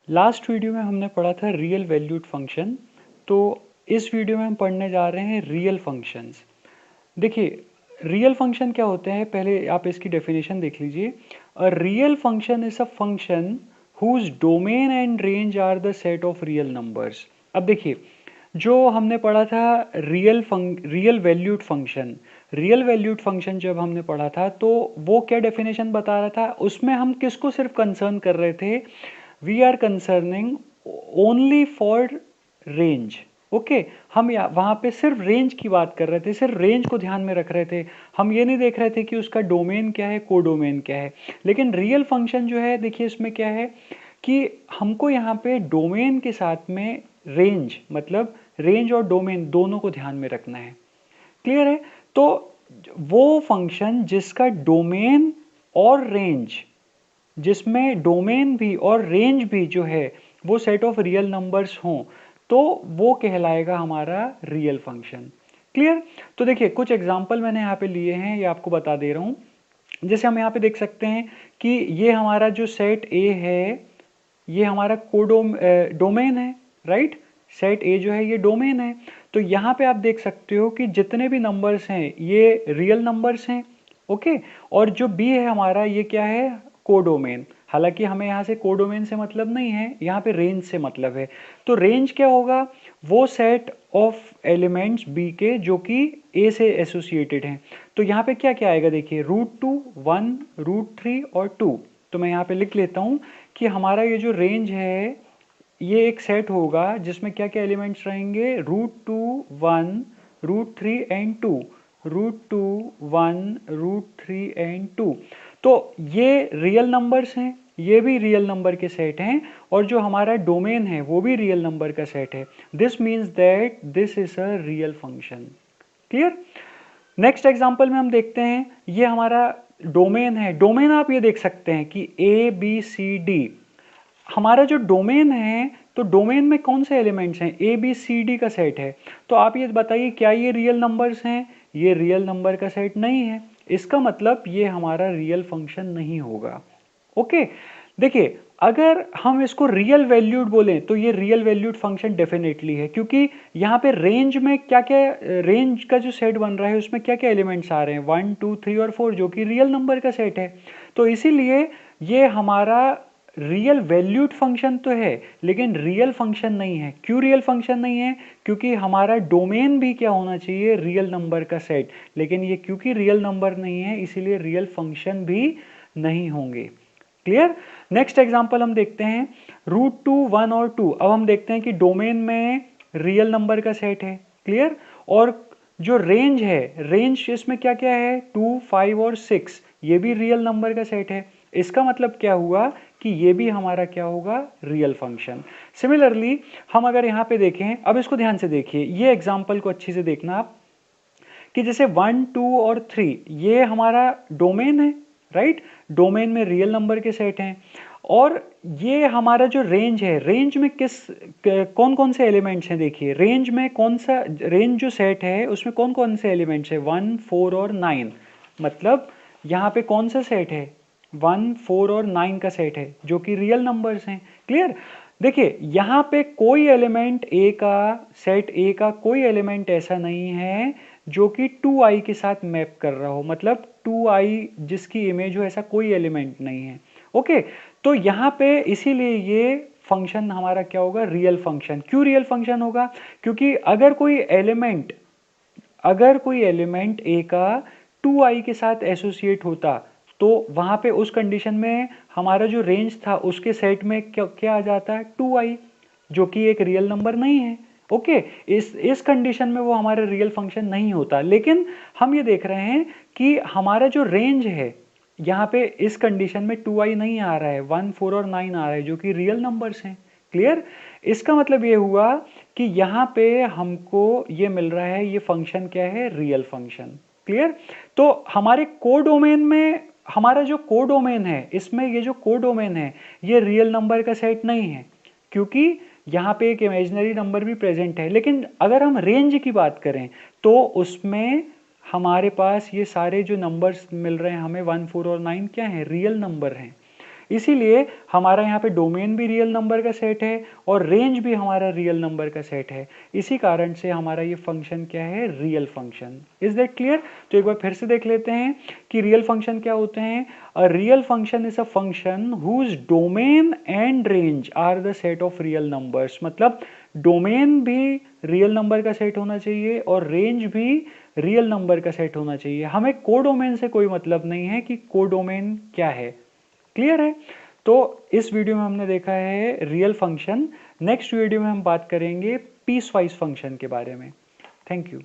Last video में हमने पढ़ा था रियल वैल्यूड फंक्शन। तो इस वीडियो में हम पढ़ने जा रहे हैं रियल फंक्शंस। देखिए, रियल फंक्शन क्या होते हैं, पहले आप इसकी डेफिनेशन देख लीजिए। A real function is a function whose domain and range are the set of real numbers. अब देखिए, जो हमने पढ़ा था real valued function, real valued function जब हमने पढ़ा था तो वो क्या डेफिनेशन बता रहा था, उसमें हम किसको सिर्फ कंसर्न कर रहे थे, we are concerning only for range. Okay, हम वहाँ पे सिर्फ रेंज की बात कर रहे थे, सिर्फ रेंज को ध्यान में रख रहे थे। हम ये नहीं देख रहे थे कि उसका डोमेन क्या है, कोडोमेन क्या है। लेकिन रियल फंक्शन जो है, देखिए इसमें क्या है कि हमको यहाँ पे डोमेन के साथ में रेंज, मतलब रेंज और डोमेन दोनों को ध्यान में रखना है। क्लियर है? तो वो फंक्शन जिसका डोमेन और रेंज, जिसमें डोमेन भी और रेंज भी जो है वो सेट ऑफ रियल नंबर्स हों, तो वो कहलाएगा हमारा रियल फंक्शन। क्लियर? तो देखिए, कुछ एग्जांपल मैंने यहाँ पे लिए हैं, ये आपको बता दे रहा हूँ। जैसे हम यहाँ पे देख सकते हैं कि ये हमारा जो सेट ए है, ये हमारा डोमेन है, राइट। सेट ए जो है ये डोमेन है। तो यहाँ पे आप देख सकते हो कि जितने भी नंबर्स हैं ये रियल नंबर्स हैं। ओके, और जो बी है हमारा, ये क्या है, कोडोमेन। हालांकि हमें यहाँ से कोडोमेन से मतलब नहीं है, यहाँ पे रेंज से मतलब है। तो रेंज क्या होगा, वो सेट ऑफ एलिमेंट्स बी के जो कि ए से एसोसिएटेड हैं। तो यहाँ पे क्या क्या आएगा, देखिए, √2, 1, √3 और 2। तो मैं यहाँ पे लिख लेता हूँ कि हमारा ये जो रेंज है ये एक सेट होगा जिसमें क्या क्या एलिमेंट्स रहेंगे, √2, 1, √3 एंड 2, √2, 1, √3 एंड 2। तो ये रियल नंबर्स हैं, ये भी रियल नंबर के सेट हैं, और जो हमारा डोमेन है वो भी रियल नंबर का सेट है। This means that this is a real function. Clear? Next example में हम देखते हैं, ये हमारा डोमेन है। डोमेन आप ये देख सकते हैं कि ए बी सी डी हमारा जो डोमेन है, तो डोमेन में कौन से एलिमेंट्स हैं, ए बी सी डी का सेट है। तो आप ये बताइए, क्या ये रियल नंबर्स हैं? ये रियल नंबर का सेट नहीं है। इसका मतलब ये हमारा रियल फंक्शन नहीं होगा। ओके, देखिए, अगर हम इसको रियल वैल्यूड बोलें तो ये रियल वैल्यूड फंक्शन डेफिनेटली है, क्योंकि यहाँ पे रेंज में क्या क्या, रेंज का जो सेट बन रहा है उसमें क्या क्या एलिमेंट्स आ रहे हैं, 1, 2, 3 और 4, जो कि रियल नंबर का सेट है। तो इसीलिए ये हमारा रियल वैल्यूड फंक्शन तो है, लेकिन रियल फंक्शन नहीं है। क्यों रियल फंक्शन नहीं है? क्योंकि हमारा डोमेन भी क्या होना चाहिए, रियल नंबर का सेट। लेकिन ये क्योंकि रियल नंबर नहीं है, इसीलिए रियल फंक्शन भी नहीं होंगे। क्लियर? नेक्स्ट एग्जांपल हम देखते हैं, √2, 1 और 2। अब हम देखते हैं कि डोमेन में रियल नंबर का सेट है। क्लियर? और जो रेंज है, रेंज इसमें क्या क्या है, 2, 5 और 6, ये भी रियल नंबर का सेट है। इसका मतलब क्या हुआ कि ये भी हमारा क्या होगा, रियल फंक्शन। सिमिलरली हम अगर यहाँ पे देखें, अब इसको ध्यान से देखिए, ये एग्जांपल को अच्छे से देखना आप, कि जैसे 1, 2 और 3 ये हमारा डोमेन है, राइट। डोमेन में रियल नंबर के सेट हैं। और ये हमारा जो रेंज है, रेंज में कौन कौन से एलिमेंट्स हैं, देखिए, रेंज में कौन सा, रेंज जो सेट है उसमें कौन कौन से एलिमेंट्स हैं, 1, 4 और 9। मतलब यहाँ पे कौन सा सेट है, 1, 4 और 9 का सेट है, जो कि रियल नंबर्स हैं। क्लियर? देखिए, यहाँ पे कोई एलिमेंट ए का, सेट ए का कोई एलिमेंट ऐसा नहीं है जो कि 2i के साथ मैप कर रहा हो, मतलब 2i जिसकी इमेज हो, ऐसा कोई एलिमेंट नहीं है। ओके, तो यहाँ पे इसीलिए ये फंक्शन हमारा क्या होगा, रियल फंक्शन। क्यों रियल फंक्शन होगा? क्योंकि अगर कोई एलिमेंट ए का 2i के साथ एसोसिएट होता, तो वहां पे उस कंडीशन में हमारा जो रेंज था उसके सेट में क्या क्या आ जाता है, 2i, जो कि एक रियल नंबर नहीं है। ओके, इस कंडीशन में वो हमारा रियल फंक्शन नहीं होता। लेकिन हम ये देख रहे हैं कि हमारा जो रेंज है, यहाँ पे इस कंडीशन में 2i नहीं आ रहा है, 1, 4 और 9 आ रहा है, जो कि रियल नंबर्स हैं। क्लियर? इसका मतलब ये हुआ कि यहाँ पे हमको ये मिल रहा है, ये फंक्शन क्या है, रियल फंक्शन। क्लियर? तो हमारे कोडोमेन में, हमारा जो कोडोमेन है, इसमें ये जो कोडोमेन है ये रियल नंबर का सेट नहीं है, क्योंकि यहाँ पे एक इमेजिनरी नंबर भी प्रेजेंट है। लेकिन अगर हम रेंज की बात करें तो उसमें हमारे पास ये सारे जो नंबर्स मिल रहे हैं हमें, 1, 4 और 9 क्या हैं, रियल नंबर हैं। इसीलिए हमारा यहाँ पे डोमेन भी रियल नंबर का सेट है और रेंज भी हमारा रियल नंबर का सेट है। इसी कारण से हमारा ये फंक्शन क्या है, real function. Is that clear? तो एक बार फिर से देख लेते हैं कि रियल फंक्शन क्या होते हैं। A real function is a function whose domain and range are the set of real numbers. मतलब डोमेन भी रियल नंबर का सेट होना चाहिए और रेंज भी रियल नंबर का सेट होना चाहिए। हमें कोडोमेन से कोई मतलब नहीं है कि कोडोमेन क्या है। क्लियर है? तो इस वीडियो में हमने देखा है रियल फंक्शन। नेक्स्ट वीडियो में हम बात करेंगे पीसवाइज फंक्शन के बारे में। Thank you.